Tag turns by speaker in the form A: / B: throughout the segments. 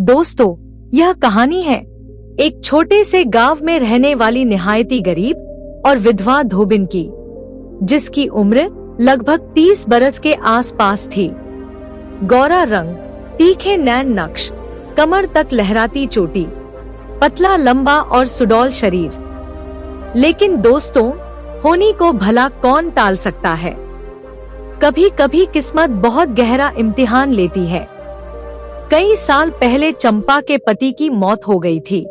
A: दोस्तों, यह कहानी है एक छोटे से गांव में रहने वाली निहायती गरीब और विधवा धोबिन की, जिसकी उम्र लगभग 30 बरस के आसपास थी। गोरा रंग, तीखे नैन नक्श, कमर तक लहराती चोटी, पतला लंबा और सुडौल शरीर। लेकिन दोस्तों, होनी को भला कौन टाल सकता है। कभी कभी किस्मत बहुत गहरा इम्तिहान लेती है। कई साल पहले चंपा के पति की मौत हो गई थी।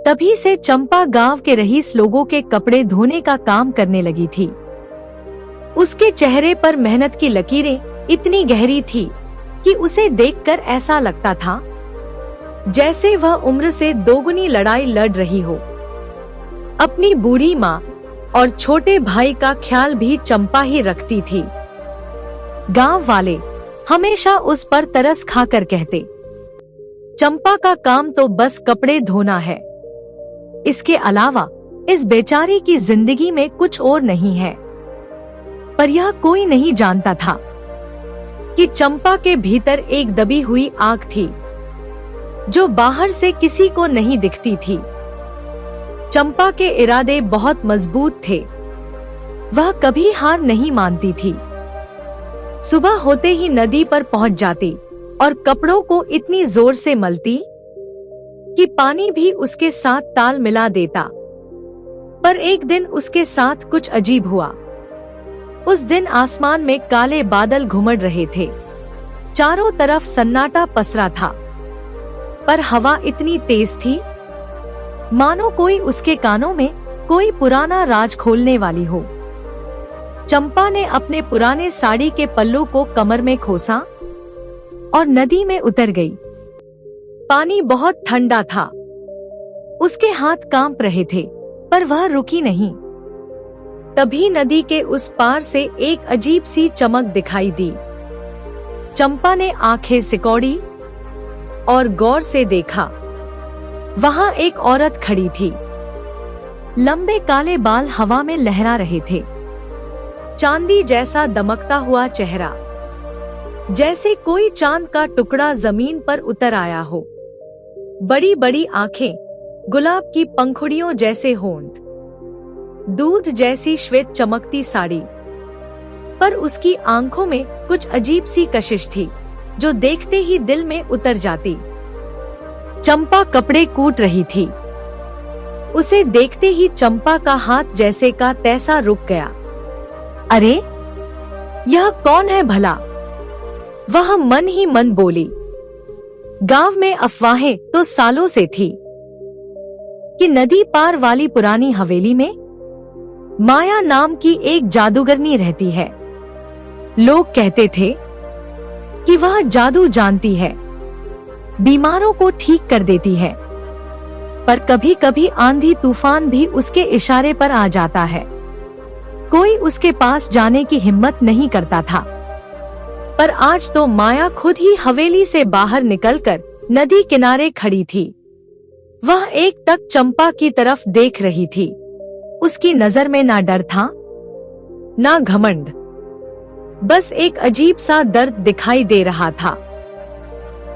A: तभी से चंपा गांव के रईस लोगों के कपड़े धोने का काम करने लगी थी। उसके चेहरे पर मेहनत की लकीरें इतनी गहरी थी कि उसे देखकर ऐसा लगता था जैसे वह उम्र से दोगुनी लड़ाई लड़ रही हो। अपनी बूढ़ी माँ और छोटे भाई का ख्याल भी चंपा ही रखती थी। गांव वाले हमेशा उस पर तरस खाकर कहते, चंपा का काम तो बस कपड़े धोना है, इसके अलावा इस बेचारी की जिंदगी में कुछ और नहीं है। पर यह कोई नहीं जानता था कि चंपा के भीतर एक दबी हुई आग थी, जो बाहर से किसी को नहीं दिखती थी। चंपा के इरादे बहुत मजबूत थे। वह कभी हार नहीं मानती थी। सुबह होते ही नदी पर पहुंच जाती और कपड़ों को इतनी जोर से मलती कि पानी भी उसके साथ ताल मिला देता। पर एक दिन उसके साथ कुछ अजीब हुआ। उस दिन आसमान में काले बादल घुमड़ रहे थे। चारों तरफ सन्नाटा पसरा था, पर हवा इतनी तेज थी मानो कोई उसके कानों में कोई पुराना राज खोलने वाली हो। चंपा ने अपने पुराने साड़ी के पल्लू को कमर में खोसा और नदी में उतर गई। पानी बहुत ठंडा था। उसके हाथ कांप रहे थे, पर वह रुकी नहीं। तभी नदी के उस पार से एक अजीब सी चमक दिखाई दी। चंपा ने आंखें सिकोड़ी और गौर से देखा। वहां एक औरत खड़ी थी। लंबे काले बाल हवा में लहरा रहे थे। चांदी जैसा दमकता हुआ चेहरा, जैसे कोई चांद का टुकड़ा जमीन पर उतर आया हो। बड़ी बड़ी आंखें, गुलाब की पंखुड़ियों जैसे होंठ, दूध जैसी श्वेत चमकती साड़ी। पर उसकी आंखों में कुछ अजीब सी कशिश थी, जो देखते ही दिल में उतर जाती। चंपा कपड़े कूट रही थी। उसे देखते ही चंपा का हाथ जैसे का तैसा रुक गया। अरे, यह कौन है भला? वह मन ही मन बोली। गांव में अफवाहें तो सालों से थी कि नदी पार वाली पुरानी हवेली में माया नाम की एक जादूगरनी रहती है। लोग कहते थे कि वह जादू जानती है, बीमारों को ठीक कर देती है। पर कभी कभी आंधी तूफान भी उसके इशारे पर आ जाता है। कोई उसके पास जाने की हिम्मत नहीं करता था। पर आज तो माया खुद ही हवेली से बाहर निकलकर नदी किनारे खड़ी थी। वह एक टक चंपा की तरफ देख रही थी। उसकी नजर में ना डर था, ना घमंड, बस एक अजीब सा दर्द दिखाई दे रहा था।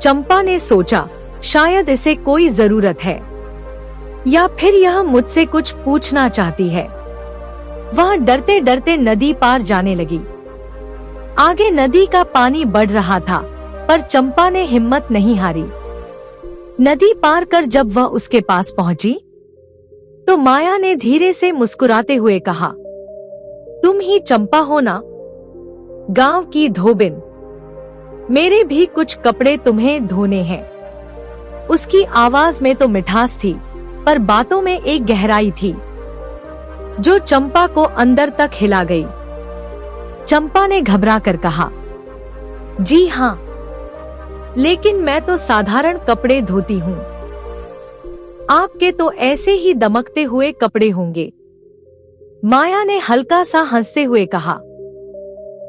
A: चंपा ने सोचा, शायद इसे कोई जरूरत है, या फिर यह मुझसे कुछ पूछना चाहती है। वह डरते डरते नदी पार जाने लगी। आगे नदी का पानी बढ़ रहा था, पर चंपा ने हिम्मत नहीं हारी। नदी पार कर जब वह उसके पास पहुंची, तो माया ने धीरे से मुस्कुराते हुए कहा, तुम ही चंपा हो ना, गांव की धोबिन? मेरे भी कुछ कपड़े तुम्हें धोने हैं। उसकी आवाज में तो मिठास थी, पर बातों में एक गहराई थी जो चंपा को अंदर तक हिला गई। चंपा ने घबरा कर कहा, जी हाँ, लेकिन मैं तो साधारण कपड़े धोती हूँ। आपके तो ऐसे ही दमकते हुए कपड़े होंगे। माया ने हल्का सा हंसते हुए कहा,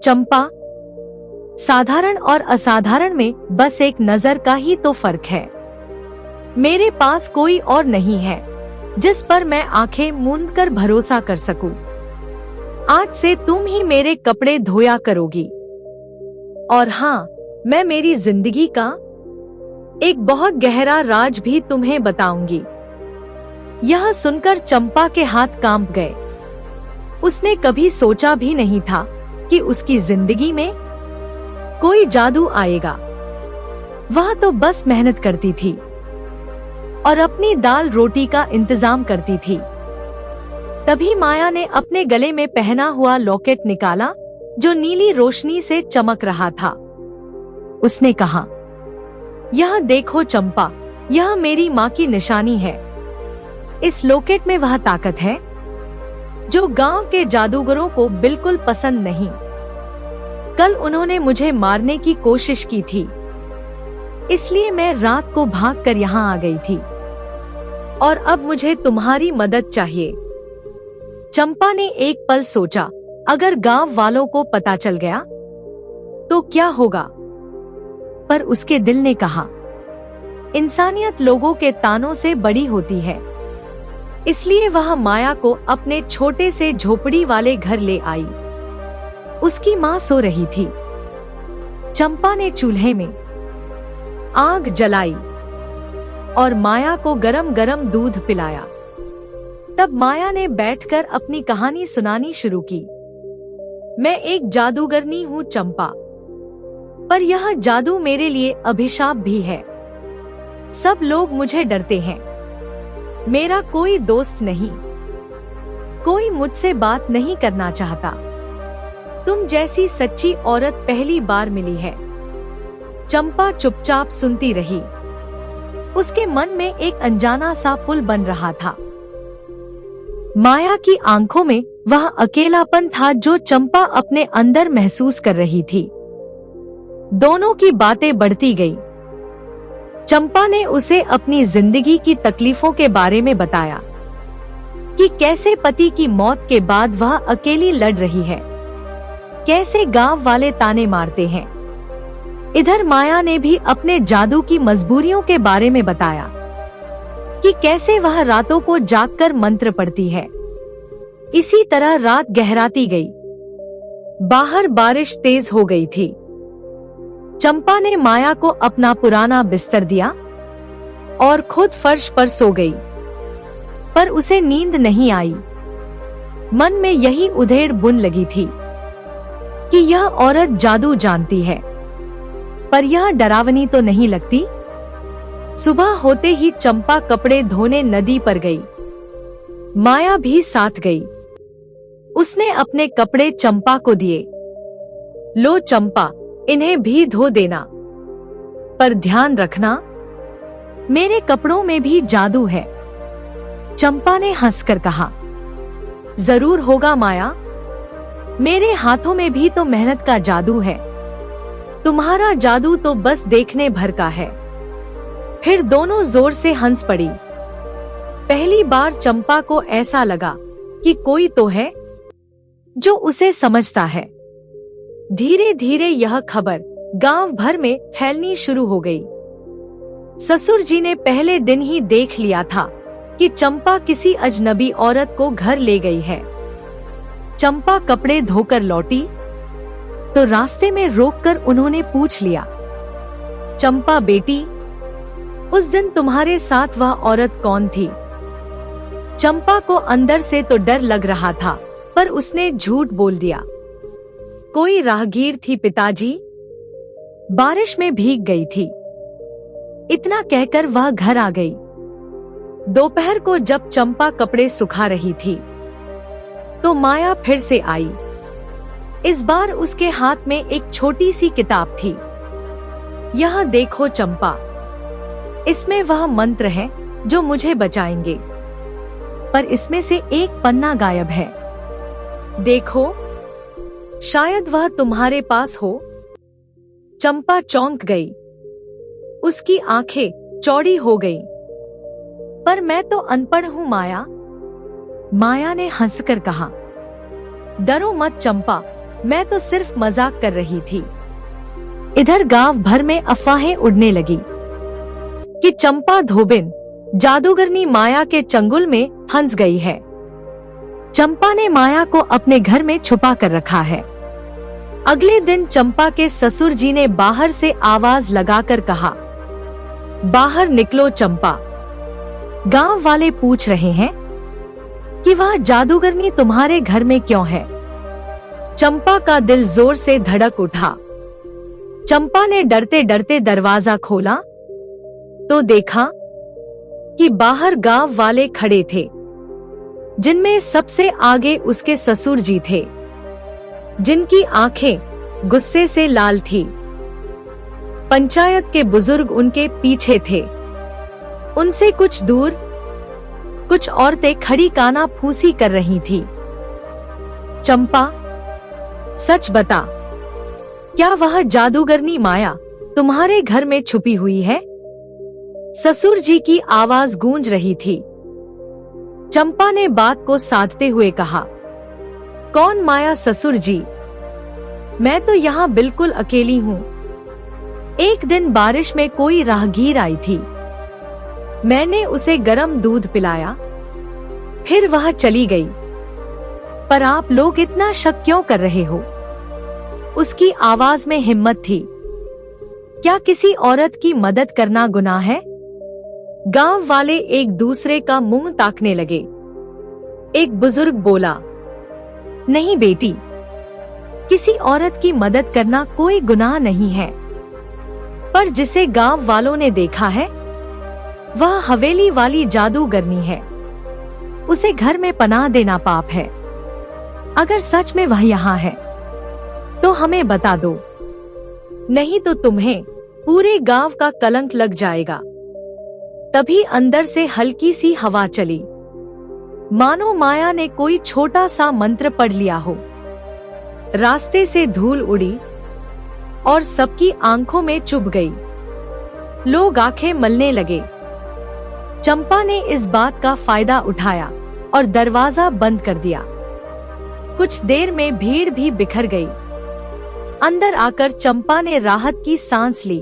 A: चंपा, साधारण और असाधारण में बस एक नजर का ही तो फर्क है। मेरे पास कोई और नहीं है जिस पर मैं आंखें मूंद कर भरोसा कर सकूं। आज से तुम ही मेरे कपड़े धोया करोगी। और हाँ, मैं मेरी जिंदगी का एक बहुत गहरा राज भी तुम्हें बताऊंगी। यह सुनकर चंपा के हाथ कांप गए। उसने कभी सोचा भी नहीं था कि उसकी जिंदगी में कोई जादू आएगा। वह तो बस मेहनत करती थी और अपनी दाल रोटी का इंतजाम करती थी। तभी माया ने अपने गले में पहना हुआ लॉकेट निकाला जो नीली रोशनी से चमक रहा था। उसने कहा, यह देखो चंपा, यह मेरी माँ की निशानी है। इस लॉकेट में वह ताकत है जो गांव के जादूगरों को बिल्कुल पसंद नहीं। कल उन्होंने मुझे मारने की कोशिश की थी, इसलिए मैं रात को भागकर यहाँ आ गई थी और अब मुझे तुम्हारी मदद चाहिए। चंपा ने एक पल सोचा, अगर गांव वालों को पता चल गया तो क्या होगा? पर उसके दिल ने कहा, इंसानियत लोगों के तानों से बड़ी होती है। इसलिए वह माया को अपने छोटे से झोपड़ी वाले घर ले आई। उसकी माँ सो रही थी। चंपा ने चूल्हे में आग जलाई और माया को गरम गरम दूध पिलाया। तब माया ने बैठकर अपनी कहानी सुनानी शुरू की। मैं एक जादूगरनी हूँ चंपा, पर यह जादू मेरे लिए अभिशाप भी है। सब लोग मुझे डरते हैं। मेरा कोई दोस्त नहीं, कोई मुझसे बात नहीं करना चाहता। तुम जैसी सच्ची औरत पहली बार मिली है। चंपा चुपचाप सुनती रही। उसके मन में एक अनजाना सा पुल बन रहा था। माया की आंखों में वह अकेलापन था जो चंपा अपने अंदर महसूस कर रही थी। दोनों की बातें बढ़ती गई। चंपा ने उसे अपनी जिंदगी की तकलीफों के बारे में बताया कि कैसे पति की मौत के बाद वह अकेली लड़ रही है, कैसे गांव वाले ताने मारते हैं। इधर माया ने भी अपने जादू की मजबूरियों के बारे में बताया कि कैसे वह रातों को जागकर मंत्र पढ़ती है। इसी तरह रात गहराती गई। बाहर बारिश तेज हो गई थी। चंपा ने माया को अपना पुराना बिस्तर दिया और खुद फर्श पर सो गई, पर उसे नींद नहीं आई। मन में यही उधेड़ बुन लगी थी कि यह औरत जादू जानती है, पर यह डरावनी तो नहीं लगती। सुबह होते ही चंपा कपड़े धोने नदी पर गई। माया भी साथ गई। उसने अपने कपड़े चंपा को दिए। लो चंपा, इन्हें भी धो देना, पर ध्यान रखना मेरे कपड़ों में भी जादू है। चंपा ने हंसकर कहा, जरूर होगा माया, मेरे हाथों में भी तो मेहनत का जादू है। तुम्हारा जादू तो बस देखने भर का है। फिर दोनों जोर से हंस पड़ी। पहली बार चंपा को ऐसा लगा कि कोई तो है जो उसे समझता है। धीरे धीरे यह खबर गांव भर में फैलनी शुरू हो गई। ससुर जी ने पहले दिन ही देख लिया था कि चंपा किसी अजनबी औरत को घर ले गई है। चंपा कपड़े धोकर लौटी तो रास्ते में रोककर उन्होंने पूछ लिया, चंपा बेटी, उस दिन तुम्हारे साथ वह औरत कौन थी? चंपा को अंदर से तो डर लग रहा था, पर उसने झूठ बोल दिया, कोई राहगीर थी पिताजी, बारिश में भीग गई थी। इतना कहकर वह घर आ गई। दोपहर को जब चंपा कपड़े सुखा रही थी तो माया फिर से आई। इस बार उसके हाथ में एक छोटी सी किताब थी। यह देखो चंपा, इसमें वह मंत्र हैं जो मुझे बचाएंगे, पर इसमें से एक पन्ना गायब है। देखो, शायद वह तुम्हारे पास हो। चंपा चौंक गई। उसकी आंखें चौड़ी हो गईं। पर मैं तो अनपढ़ हूँ माया। माया ने हंसकर कहा, डरो मत चंपा, मैं तो सिर्फ मजाक कर रही थी। इधर गांव भर में अफवाहें उड़ने लगी कि चंपा धोबिन जादूगरनी माया के चंगुल में फंस गई है। चंपा ने माया को अपने घर में छुपा कर रखा है। अगले दिन चंपा के ससुर जी ने बाहर से आवाज लगाकर कहा, बाहर निकलो चंपा। गांव वाले पूछ रहे हैं कि वह जादूगरनी तुम्हारे घर में क्यों है। चंपा का दिल जोर से धड़क उठा। चंपा ने डरते डरते दरवाजा खोला तो देखा कि बाहर गांव वाले खड़े थे, जिनमें सबसे आगे उसके ससुर जी थे, जिनकी आंखें गुस्से से लाल थी। पंचायत के बुजुर्ग उनके पीछे थे। उनसे कुछ दूर कुछ औरतें खड़ी काना फूसी कर रही थी। चंपा, सच बता, क्या वह जादूगरनी माया तुम्हारे घर में छुपी हुई है? ससुर जी की आवाज गूंज रही थी। चंपा ने बात को साधते हुए कहा, कौन माया ससुर जी? मैं तो यहाँ बिल्कुल अकेली हूँ। एक दिन बारिश में कोई राहगीर आई थी। मैंने उसे गर्म दूध पिलाया, फिर वह चली गई। पर आप लोग इतना शक क्यों कर रहे हो? उसकी आवाज में हिम्मत थी। क्या किसी औरत की मदद करना गुनाह है? गांव वाले एक दूसरे का मुंह ताकने लगे। एक बुजुर्ग बोला, नहीं बेटी, किसी औरत की मदद करना कोई गुनाह नहीं है। पर जिसे गांव वालों ने देखा है, वह हवेली वाली जादूगरनी है। उसे घर में पनाह देना पाप है। अगर सच में वह यहाँ है तो हमें बता दो, नहीं तो तुम्हें पूरे गांव का कलंक लग जाएगा। तभी अंदर से हल्की सी हवा चली, मानो माया ने कोई छोटा सा मंत्र पढ़ लिया हो। रास्ते से धूल उड़ी और सबकी आंखों में चुभ गई। लोग आंखें मलने लगे। चंपा ने इस बात का फायदा उठाया और दरवाजा बंद कर दिया। कुछ देर में भीड़ भी बिखर गई। अंदर आकर चंपा ने राहत की सांस ली।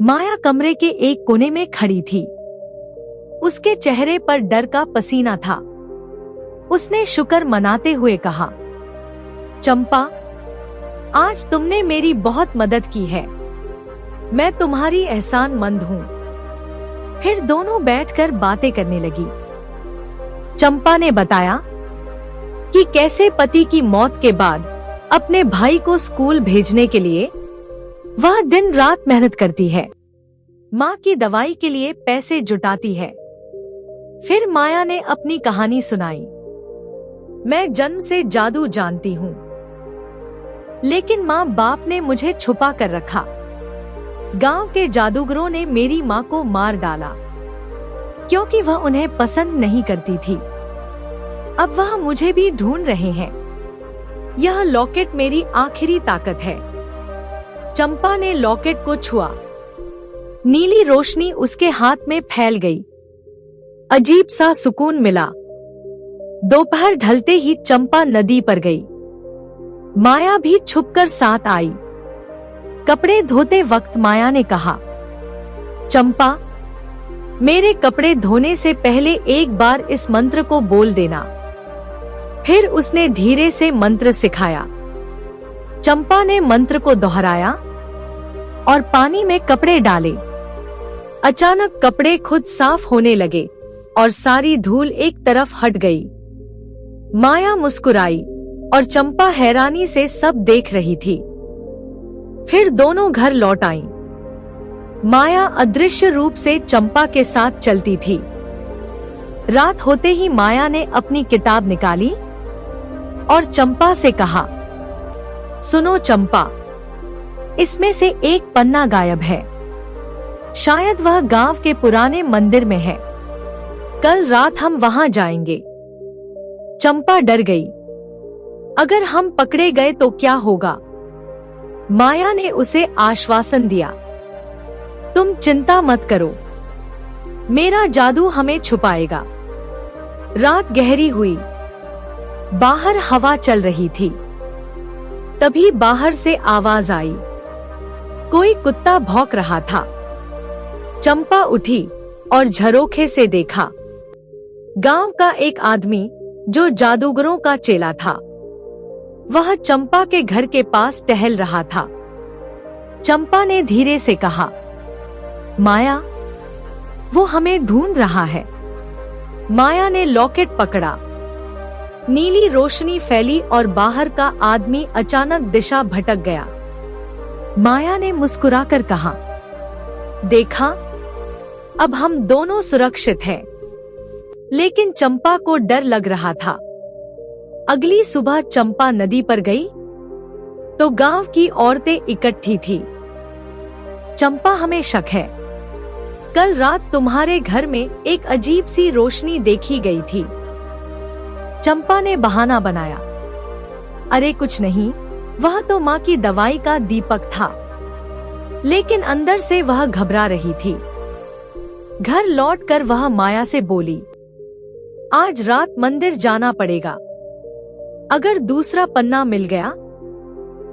A: माया कमरे के एक कोने में खड़ी थी। उसके चेहरे पर डर का पसीना था। उसने शुक्र मनाते हुए कहा, चंपा, आज तुमने मेरी बहुत मदद की है। मैं तुम्हारी एहसानमंद हूँ। फिर दोनों बैठकर बातें करने लगी। चंपा ने बताया कि कैसे पति की मौत के बाद अपने भाई को स्कूल भेजने के लिए वह दिन रात मेहनत करती है, माँ की दवाई के लिए पैसे जुटाती है। फिर माया ने अपनी कहानी सुनाई। मैं जन्म से जादू जानती हूँ, लेकिन माँ बाप ने मुझे छुपा कर रखा। गांव के जादूगरों ने मेरी माँ को मार डाला, क्योंकि वह उन्हें पसंद नहीं करती थी। अब वह मुझे भी ढूंढ रहे हैं। यह लॉकेट मेरी आखिरी ताकत है। चंपा ने लॉकेट को छुआ। नीली रोशनी उसके हाथ में फैल गई। अजीब सा सुकून मिला। दोपहर ढलते ही चंपा नदी पर गई। माया भी छुपकर साथ आई। कपड़े धोते वक्त माया ने कहा, चंपा, मेरे कपड़े धोने से पहले एक बार इस मंत्र को बोल देना। फिर उसने धीरे से मंत्र सिखाया। चंपा ने मंत्र को दोहराया और पानी में कपड़े डाले। अचानक कपड़े खुद साफ होने लगे और सारी धूल एक तरफ हट गई। माया मुस्कुराई और चंपा हैरानी से सब देख रही थी। फिर दोनों घर लौट आईं। माया अदृश्य रूप से चंपा के साथ चलती थी। रात होते ही माया ने अपनी किताब निकाली और चंपा से कहा, सुनो चंपा, इसमें से एक पन्ना गायब है। शायद वह गांव के पुराने मंदिर में है। कल रात हम वहां जाएंगे। चंपा डर गई। अगर हम पकड़े गए तो क्या होगा? माया ने उसे आश्वासन दिया, तुम चिंता मत करो, मेरा जादू हमें छुपाएगा। रात गहरी हुई। बाहर हवा चल रही थी। तभी बाहर से आवाज आई। कोई कुत्ता भौंक रहा था। चंपा उठी और झरोखे से देखा। गांव का एक आदमी जो जादूगरों का चेला था, वह चंपा के घर के पास टहल रहा था। चंपा ने धीरे से कहा, माया, वो हमें ढूंढ रहा है। माया ने लॉकेट पकड़ा। नीली रोशनी फैली और बाहर का आदमी अचानक दिशा भटक गया। माया ने मुस्कुराकर कहा, देखा, अब हम दोनों सुरक्षित हैं। लेकिन चंपा को डर लग रहा था। अगली सुबह चंपा नदी पर गई तो गांव की औरतें इकट्ठी थी। चंपा, हमें शक है, कल रात तुम्हारे घर में एक अजीब सी रोशनी देखी गई थी। चंपा ने बहाना बनाया, अरे कुछ नहीं, वह तो माँ की दवाई का दीपक था। लेकिन अंदर से वह घबरा रही थी। घर लौटकर वह माया से बोली, आज रात मंदिर जाना पड़ेगा। अगर दूसरा पन्ना मिल गया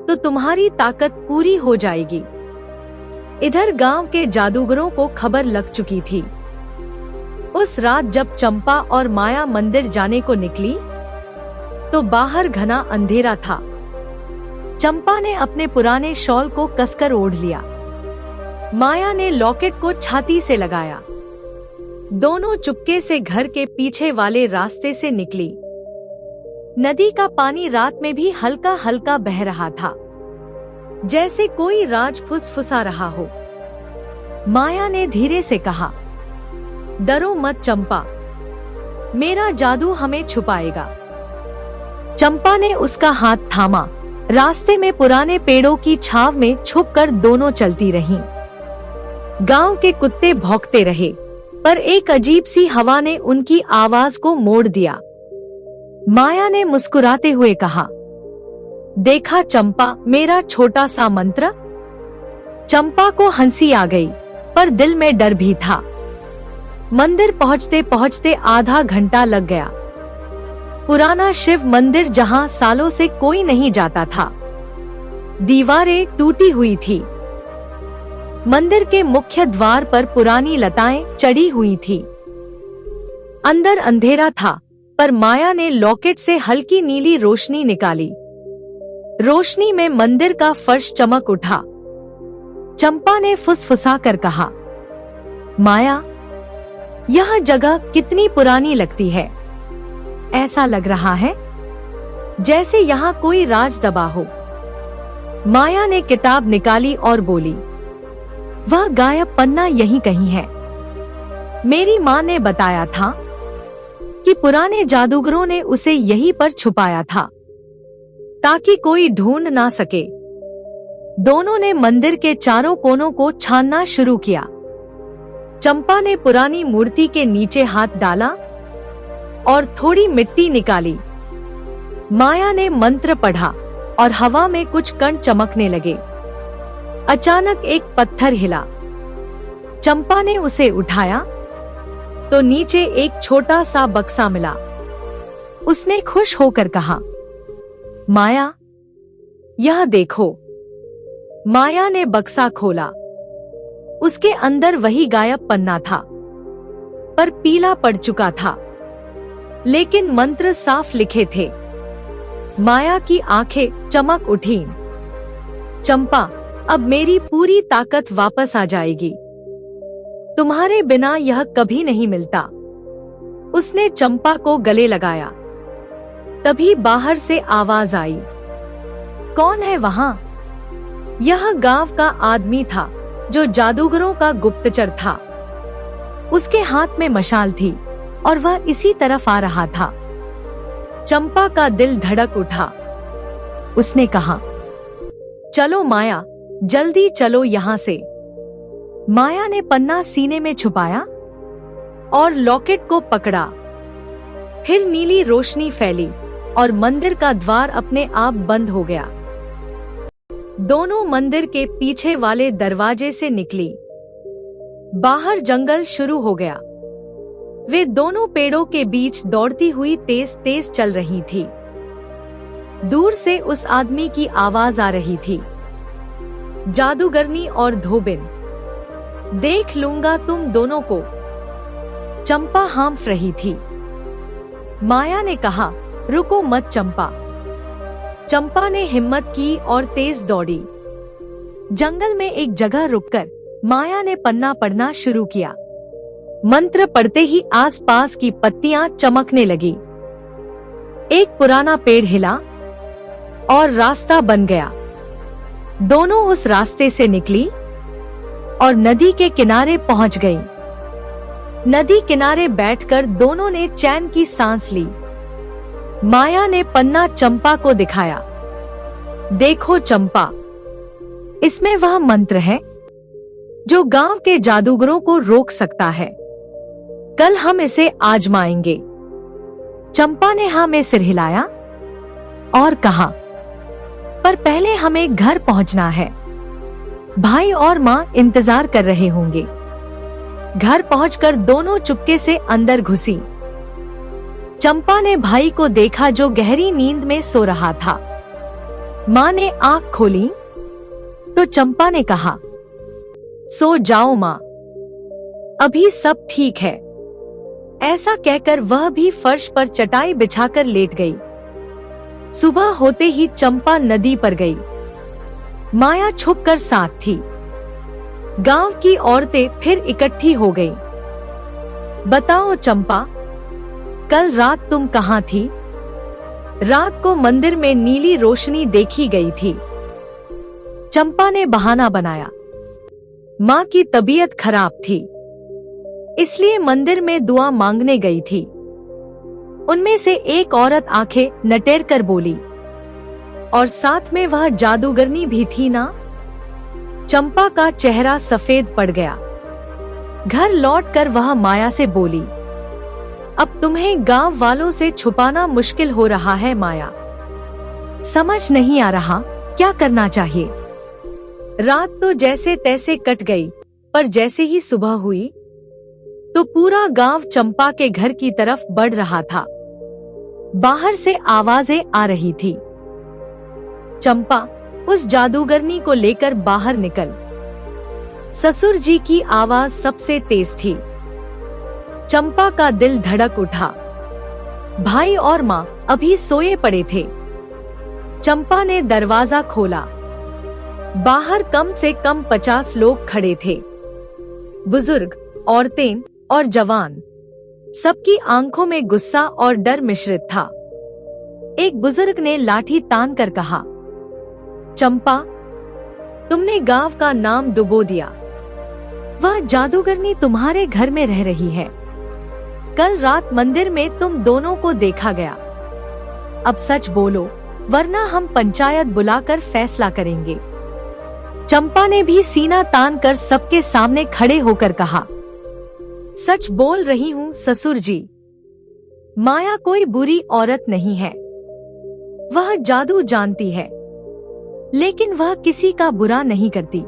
A: तो तुम्हारी ताकत पूरी हो जाएगी। इधर गांव के जादूगरों को खबर लग चुकी थी। उस रात जब चंपा और माया मंदिर जाने को निकली तो बाहर घना अंधेरा था। चंपा ने अपने पुराने शॉल को कसकर ओढ़ लिया। माया ने लॉकेट को छाती से लगाया। दोनों चुपके से घर के पीछे वाले रास्ते से निकली। नदी का पानी रात में भी हल्का हल्का बह रहा था, जैसे कोई राज फुसफुसा रहा हो। माया ने धीरे से कहा, डरो मत चंपा, मेरा जादू हमें छुपाएगा। चंपा ने उसका हाथ थामा। रास्ते में पुराने पेड़ों की छाव में छुपकर दोनों चलती रहीं। गांव के कुत्ते भौंकते रहे, पर एक अजीब सी हवा ने उनकी आवाज को मोड़ दिया। माया ने मुस्कुराते हुए कहा, देखा चंपा, मेरा छोटा सा मंत्र। चंपा को हंसी आ गई, पर दिल में डर भी था। मंदिर पहुंचते पहुंचते आधा घंटा लग गया। पुराना शिव मंदिर जहां सालों से कोई नहीं जाता था। दीवारें टूटी हुई थी। मंदिर के मुख्य द्वार पर पुरानी लताएं चढ़ी हुई थी। अंदर अंधेरा था, पर माया ने लॉकेट से हल्की नीली रोशनी निकाली। रोशनी में मंदिर का फर्श चमक उठा। चंपा ने फुसफुसा कर कहा, माया, यह जगह कितनी पुरानी लगती है। ऐसा लग रहा है जैसे यहाँ कोई राज दबा हो। माया ने किताब निकाली और बोली, वह गायब पन्ना यहीं कहीं है। मेरी माँ ने बताया था कि पुराने जादूगरों ने उसे यहीं पर छुपाया था, ताकि कोई ढूंढ ना सके। दोनों ने मंदिर के चारों कोनों को छानना शुरू किया। चंपा ने पुरानी मूर्ति के नीचे हाथ डाला और थोड़ी मिट्टी निकाली। माया ने मंत्र पढ़ा और हवा में कुछ कण चमकने लगे। अचानक एक पत्थर हिला। चंपा ने उसे उठाया तो नीचे एक छोटा सा बक्सा मिला। उसने खुश होकर कहा, माया, यह देखो। माया ने बक्सा खोला। उसके अंदर वही गायब पन्ना था, पर पीला पड़ चुका था। लेकिन मंत्र साफ लिखे थे। माया की आंखें चमक उठीं। चंपा, अब मेरी पूरी ताकत वापस आ जाएगी। तुम्हारे बिना यह कभी नहीं मिलता। उसने चंपा को गले लगाया। तभी बाहर से आवाज आई, कौन है वहां? यह गांव का आदमी था जो जादूगरों का गुप्तचर था। उसके हाथ में मशाल थी और वह इसी तरफ आ रहा था। चंपा का दिल धड़क उठा। उसने कहा, चलो माया, जल्दी चलो यहाँ से। माया ने पन्ना सीने में छुपाया और लॉकेट को पकड़ा। फिर नीली रोशनी फैली और मंदिर का द्वार अपने आप बंद हो गया। दोनों मंदिर के पीछे वाले दरवाजे से निकली। बाहर जंगल शुरू हो गया। वे दोनों पेड़ों के बीच दौड़ती हुई तेज तेज चल रही थी। दूर से उस आदमी की आवाज आ रही थी, जादूगरनी और धोबिन, देख लूंगा तुम दोनों को। चंपा हाँफ रही थी। माया ने कहा, रुको मत चंपा। चंपा ने हिम्मत की और तेज दौड़ी। जंगल में एक जगह रुककर माया ने पन्ना पढ़ना शुरू किया। मंत्र पढ़ते ही आसपास की पत्तियां चमकने लगी। एक पुराना पेड़ हिला और रास्ता बन गया। दोनों उस रास्ते से निकली और नदी के किनारे पहुंच गई। नदी किनारे बैठकर दोनों ने चैन की सांस ली। माया ने पन्ना चंपा को दिखाया। देखो चंपा, इसमें वह मंत्र है जो गांव के जादूगरों को रोक सकता है। कल हम इसे आजमाएंगे। चंपा ने हाँ में सिर हिलाया और कहा, पर पहले हमें घर पहुंचना है। भाई और माँ इंतजार कर रहे होंगे। घर पहुंचकर दोनों चुपके से अंदर घुसी। चंपा ने भाई को देखा जो गहरी नींद में सो रहा था। माँ ने आंख खोली तो चंपा ने कहा, सो जाओ माँ, अभी सब ठीक है। ऐसा कहकर वह भी फर्श पर चटाई बिछाकर लेट गई। सुबह होते ही चंपा नदी पर गई। माया छुपकर साथ थी। गांव की औरतें फिर इकट्ठी हो गईं। बताओ चंपा, कल रात तुम कहाँ थी? रात को मंदिर में नीली रोशनी देखी गई थी। चंपा ने बहाना बनाया। माँ की तबीयत खराब थी, इसलिए मंदिर में दुआ मांगने गई थी। उनमें से एक औरत आंखें नटेर कर बोली, और साथ में वह जादूगरनी भी थी ना? चंपा का चेहरा सफेद पड़ गया। घर लौटकर वह माया से बोली, अब तुम्हें गांव वालों से छुपाना मुश्किल हो रहा है माया। समझ नहीं आ रहा क्या करना चाहिए। रात तो जैसे तैसे कट गई, पर जैसे ही सुबह हुई तो पूरा गांव चंपा के घर की तरफ बढ़ रहा था। बाहर से आवाजें आ रही थी। चंपा, उस जादूगरनी को लेकर बाहर निकल। ससुर जी की आवाज सबसे तेज थी। चंपा का दिल धड़क उठा। भाई और माँ अभी सोए पड़े थे। चंपा ने दरवाजा खोला। बाहर कम से कम 50 लोग खड़े थे। बुजुर्ग, औरतें और जवान, सबकी आंखों में गुस्सा और डर मिश्रित था। एक बुजुर्ग ने लाठी तान कर कहा, चंपा, तुमने गांव का नाम डुबो दिया। वह जादूगरनी तुम्हारे घर में रह रही है। कल रात मंदिर में तुम दोनों को देखा गया। अब सच बोलो, वरना हम पंचायत बुलाकर फैसला करेंगे। चंपा ने भी सीना तान कर सबके सामने खड़े होकर कहा, सच बोल रही हूँ ससुर जी। माया कोई बुरी औरत नहीं है। वह जादू जानती है, लेकिन वह किसी का बुरा नहीं करती।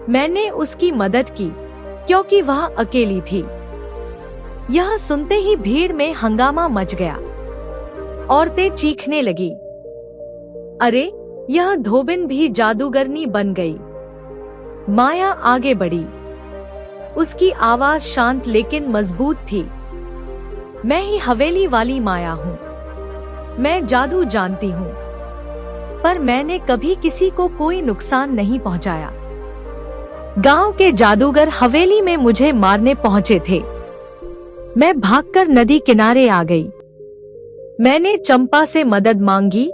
A: मैंने उसकी मदद की क्योंकि वह अकेली थी। यह सुनते ही भीड़ में हंगामा मच गया। औरतें चीखने लगी, अरे यह धोबिन भी जादूगरनी बन गई। माया आगे बढ़ी। उसकी आवाज शांत लेकिन मजबूत थी। मैं ही हवेली वाली माया हूँ। मैं जादू जानती हूँ, पर मैंने कभी किसी को कोई नुकसान नहीं पहुँचाया। गांव के जादूगर हवेली में मुझे मारने पहुँचे थे। मैं भागकर नदी किनारे आ गई। मैंने चंपा से मदद मांगी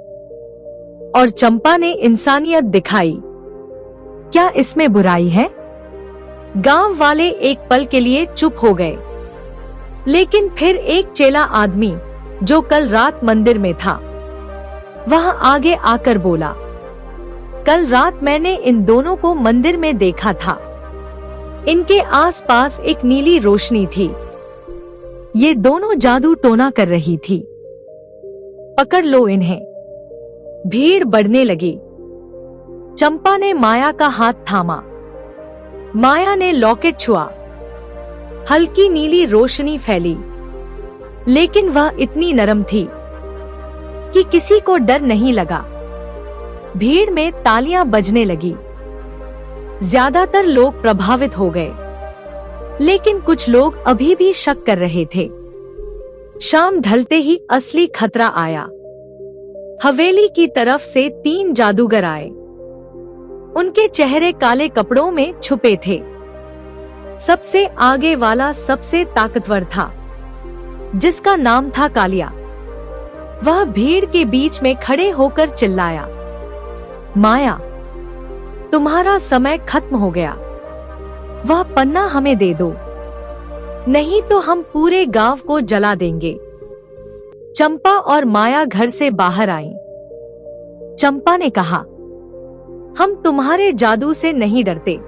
A: और चंपा ने इंसानियत दिखाई। क्या इसमें बुराई है? गांव वाले एक पल के लिए चुप हो गए, लेकिन फिर एक चेला आदमी जो कल रात मंदिर में था, वह आगे आकर बोला, कल रात मैंने इन दोनों को मंदिर में देखा था। इनके आसपास एक नीली रोशनी थी। ये दोनों जादू टोना कर रही थी। पकड़ लो इन्हें। भीड़ बढ़ने लगी। चंपा ने माया का हाथ थामा। माया ने लॉकेट छुआ। हल्की नीली रोशनी फैली, लेकिन वह इतनी नरम थी कि किसी को डर नहीं लगा। भीड़ में तालियां बजने लगी। ज्यादातर लोग प्रभावित हो गए, लेकिन कुछ लोग अभी भी शक कर रहे थे। शाम ढलते ही असली खतरा आया। हवेली की तरफ से 3 जादूगर आए। उनके चेहरे काले कपड़ों में छुपे थे। सबसे आगे वाला सबसे ताकतवर था, जिसका नाम था कालिया। वह भीड़ के बीच में खड़े होकर चिल्लाया, माया, तुम्हारा समय खत्म हो गया। वह पन्ना हमें दे दो, नहीं तो हम पूरे गांव को जला देंगे। चंपा और माया घर से बाहर आईं। चंपा ने कहा, हम तुम्हारे जादू से नहीं डरते।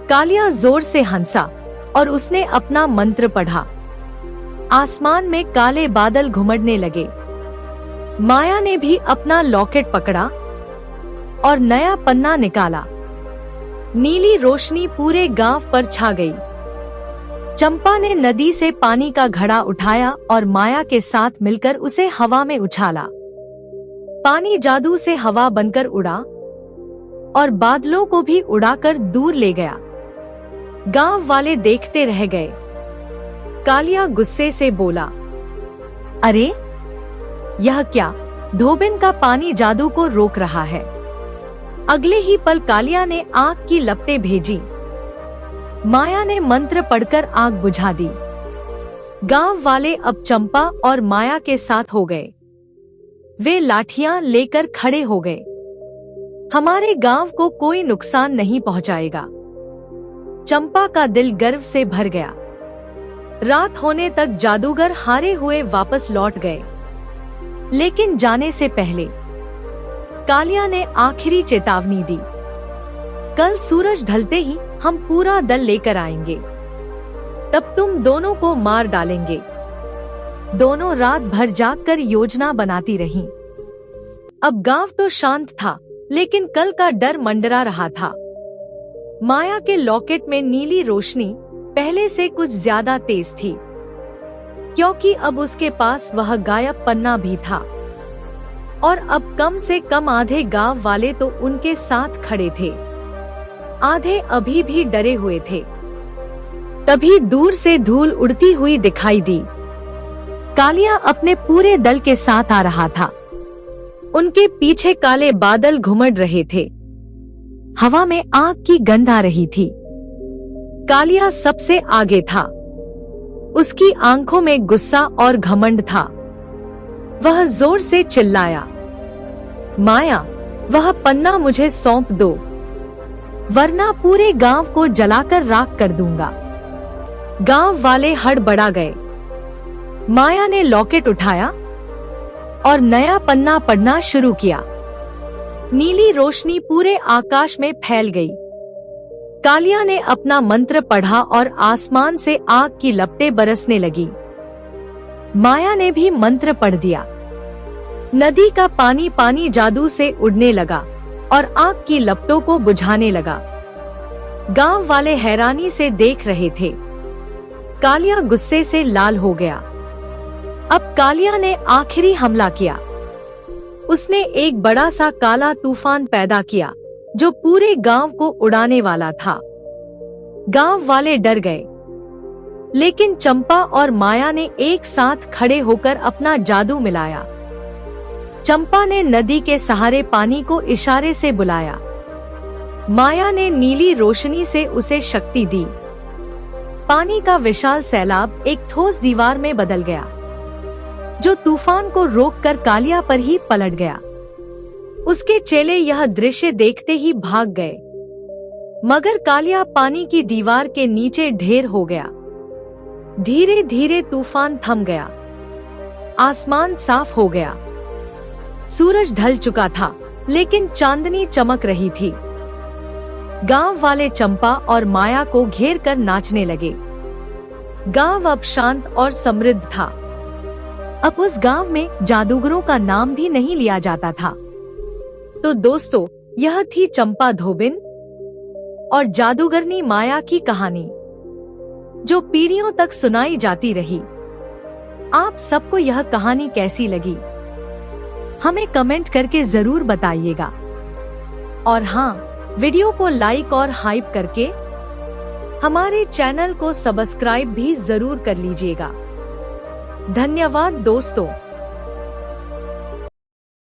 A: कालिया जोर से हंसा और उसने अपना मंत्र पढ़ा। आसमान में काले बादल घुमड़ने लगे। माया ने भी अपना लॉकेट पकड़ा और नया पन्ना निकाला। नीली रोशनी पूरे गांव पर छा गई। चंपा ने नदी से पानी का घड़ा उठाया और माया के साथ मिलकर उसे हवा में उछाला। पानी जादू से हवा बनकर उड़ा और बादलों को भी उड़ाकर दूर ले गया। गांव वाले देखते रह गए। कालिया गुस्से से बोला, अरे यह क्या? धोबिन का पानी जादू को रोक रहा है। अगले ही पल कालिया ने आग की लपटें भेजी। माया ने मंत्र पढ़कर आग बुझा दी। गांव वाले अब चंपा और माया के साथ हो गए। वे लाठियां लेकर खड़े हो गए। हमारे गांव को कोई नुकसान नहीं पहुंचाएगा। चंपा का दिल गर्व से भर गया। रात होने तक जादूगर हारे हुए वापस लौट गए। लेकिन जाने से पहले कालिया ने आखिरी चेतावनी दी, कल सूरज ढलते ही हम पूरा दल लेकर आएंगे। तब तुम दोनों को मार डालेंगे। दोनों रात भर जागकर योजना बनाती रहीं। अब गांव तो शांत था, लेकिन कल का डर मंडरा रहा था। माया के लॉकेट में नीली रोशनी पहले से कुछ ज्यादा तेज थी, क्योंकि अब उसके पास वह गायब पन्ना भी था। और अब कम से कम आधे गांव वाले तो उनके साथ खड़े थे, आधे अभी भी डरे हुए थे। तभी दूर से धूल उड़ती हुई दिखाई दी। कालिया अपने पूरे दल के साथ आ रहा था। उनके पीछे काले बादल घुमड़ रहे थे। हवा में आग की गंध आ रही थी। कालिया सबसे आगे था। उसकी आंखों में गुस्सा और घमंड था। वह जोर से चिल्लाया, माया, वह पन्ना मुझे सौंप दो, वरना पूरे गांव को जलाकर राख कर दूंगा। गांव वाले हड़बड़ा गए। माया ने लॉकेट उठाया और नया पन्ना पढ़ना शुरू किया। नीली रोशनी पूरे आकाश में फैल गई। कालिया ने अपना मंत्र पढ़ा और आसमान से आग की लपटें बरसने लगी। माया ने भी मंत्र पढ़ दिया। नदी का पानी पानी जादू से उड़ने लगा और आग की लपटों को बुझाने लगा। गांव वाले हैरानी से देख रहे थे। कालिया गुस्से से लाल हो गया। अब कालिया ने आखिरी हमला किया। उसने एक बड़ा सा काला तूफान पैदा किया, जो पूरे गांव को उड़ाने वाला था। गांव वाले डर गए, लेकिन चंपा और माया ने एक साथ खड़े होकर अपना जादू मिलाया। चंपा ने नदी के सहारे पानी को इशारे से बुलाया। माया ने नीली रोशनी से उसे शक्ति दी। पानी का विशाल सैलाब एक ठोस दीवार में बदल गया, जो तूफान को रोककर कालिया पर ही पलट गया। उसके चेले यह दृश्य देखते ही भाग गए, मगर कालिया पानी की दीवार के नीचे ढेर हो गया। धीरे धीरे तूफान थम गया। आसमान साफ हो गया। सूरज ढल चुका था, लेकिन चांदनी चमक रही थी। गांव वाले चंपा और माया को घेर कर नाचने लगे। गांव अब शांत और समृद्ध था। अब उस गांव में जादूगरों का नाम भी नहीं लिया जाता था। तो दोस्तों, यह थी चंपा धोबिन और जादूगरनी माया की कहानी, जो पीढ़ियों तक सुनाई जाती रही। आप सबको यह कहानी कैसी लगी, हमें कमेंट करके जरूर बताइएगा। और हाँ, वीडियो को लाइक और हाइप करके हमारे चैनल को सब्सक्राइब भी जरूर कर लीजिएगा। धन्यवाद दोस्तों।